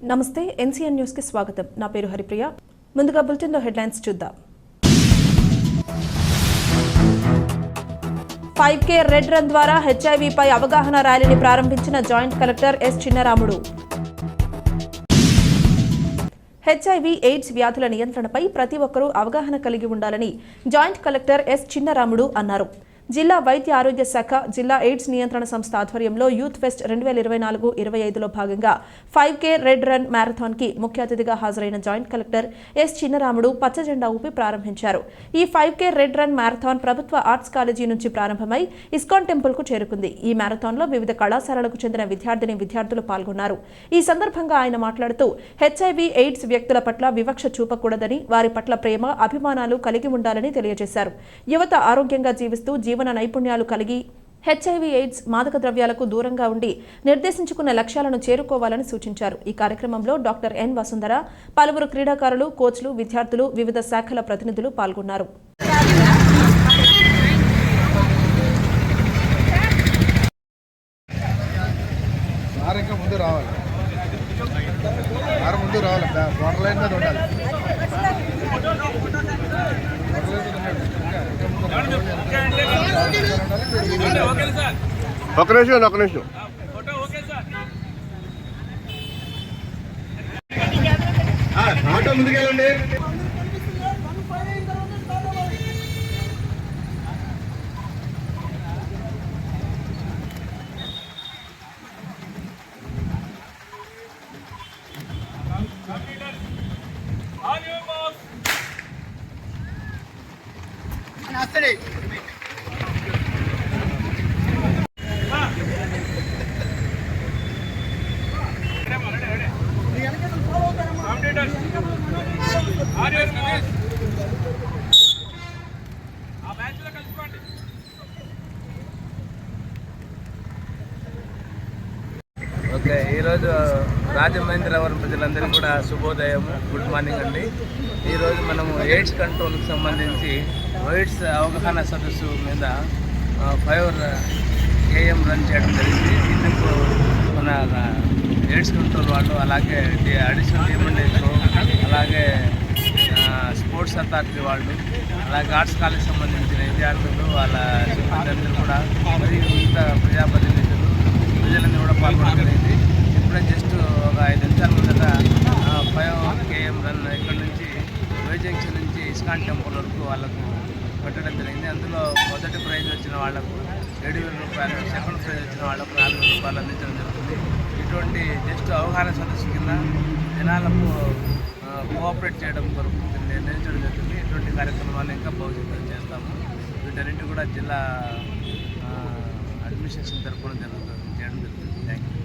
నమస్తే NCN news కి స్వాగతం. నా పేరు హరిప్రియ. ముందుగా బులెటిన్ లో హెడ్లైన్స్ చూద్దాం. 5K రెడ్ రన్ ద్వారా హెచ్ఐవి పై అవగాహన ర్యాలీని ప్రారంభించిన joint collector S Chinnaramudu. HIV AIDS వ్యాధుల నియంత్రణపై ప్రతి ఒక్కరూ అవగాహన కలిగి ఉండాలని జాయింట్ కలెక్టర్ ఎస్ చిన్నరాముడు అన్నారు. జిల్లా వైద్య ఆరోగ్య శాఖ జిల్లా ఎయిడ్స్ నియంత్రణ సంస్థ ఆధ్వర్యంలో యూత్ ఫెస్ట్ 2024-25లో భాగంగా 5K రెడ్ రన్ మ్యారథాన్ కి ముఖ్య అతిథిగా హాజరైన జాయింట్ కలెక్టర్ ఎస్ చిన్నరాముడు పచ్చజెండా ఊపి ప్రారంభించారు. ఈ 5K రెడ్ రన్ మ్యారథాన్ ప్రభుత్వ ఆర్ట్స్ కాలేజీ నుంచి ప్రారంభమై ఇస్కాన్ టెంపుల్ కు చేరుకుంది. ఈ మ్యారథాన్ లో వివిధ కళాశాలలకు చెందిన విద్యార్థులు పాల్గొన్నారు. ఈ సందర్భంగా ఆయన మాట్లాడుతూ హెచ్ఐవి ఎయిడ్స్ వ్యక్తుల పట్ల వివక్ష చూపకూడదని, వారి పట్ల ప్రేమ అభిమానాలు కలిగి ఉండాలని తెలియజేశారు. యువత ఆరోగ్యంగా జీవిస్తూ జీవన నైపుణ్యాలు కలిగి హెచ్ఐవి ఎయిడ్స్ మాదక ద్రవ్యాలకు దూరంగా ఉండి నిర్దేశించుకున్న లక్ష్యాలను చేరుకోవాలని సూచించారు. ఈ కార్యక్రమంలో డాక్టర్ ఎన్ వసుంధర, పలువురు క్రీడాకారులు, కోచ్లు, విద్యార్థులు, వివిధ శాఖల ప్రతినిధులు పాల్గొన్నారు. ఒక నిమిషం ఆటో ముందుకెళ్ళండి. ఓకే, ఈరోజు రాజమహేంద్రవరం ప్రజలందరికీ కూడా శుభోదయం, గుడ్ మార్నింగ్ అండి. ఈరోజు మనము ఎయిడ్స్ కంట్రోల్కి సంబంధించి ఎయిడ్స్ అవగాహన సదస్సు మీద 5 AM రన్ చేయడం జరిగింది. ఇందుకు మన ఎయిడ్స్ కంట్రోల్ వాళ్ళు, అలాగే అడిషనల్ డిఎంఎన్హెచ్ఓ, అలాగే స్పోర్ట్స్ అథారిటీ వాళ్ళు, అలాగే ఆర్ట్స్ కాలేజ్ సంబంధించిన విద్యార్థులు, వాళ్ళ సిబ్బంది కూడా, మరియు మిగతా ప్రజాప్రతినిధులు, ప్రజలన్నీ కూడా పాల్గొనడం జరిగింది. ఇప్పుడే జస్ట్ ఒక 5 నిమిషాల ముందట 5 KM రన్ ఇక్కడ నుంచి జంక్షన్ నుంచి ఇస్కాన్ టెంపుల్ వరకు వాళ్ళకు పెట్టడం జరిగింది. అందులో మొదటి ప్రైజ్ వచ్చిన వాళ్లకు 7,000 రూపాయలు, సెకండ్ ప్రైజ్ వచ్చిన వాళ్లకు 4,000 రూపాయలు అందించడం జరుగుతుంది. ఇటువంటి జస్ట్ అవగాహన సదస్సు కింద జనాలకు కోఆపరేట్ చేయడం కొరకు నిర్ణయించడం జరుగుతుంది. ఇటువంటి కార్యక్రమాలు ఇంకా భవిష్యత్తులో చేస్తాము. వీటన్నింటి కూడా జిల్లా